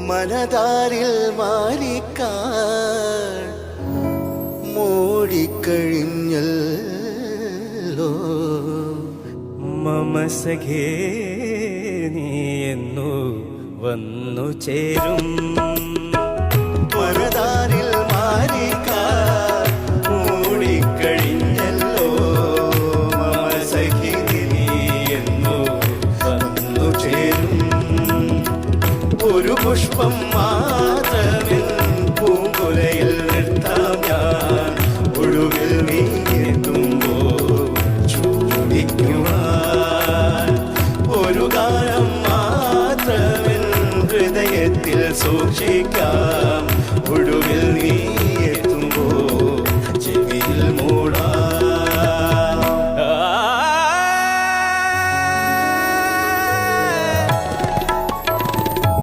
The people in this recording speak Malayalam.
മനതാരിൽ മാറിക്കാർ മൂടിക്കഴിഞ്ഞല്ലോ. മമ സഖേ നീ എന്നു വന്നു ചേരും. മനതാരിൽ മാറിക്കാർ മൂടിക്കഴിഞ്ഞല്ലോ. മമ സഖേ നീ എന്നു വന്നു ചേരും. ഒരു പുഷ്പം മാത്രമിൽ പൂങ്കുലയിൽ നിർത്താം ഞാൻ. ഒടുവിൽ നീ എത്തുമ്പോൾ ചൂടിക്കുവാൻ ഒരു ഗാനം മാത്രമിൽ ഹൃദയത്തിൽ സൂക്ഷിക്കാം. ഒടുവിൽ നീ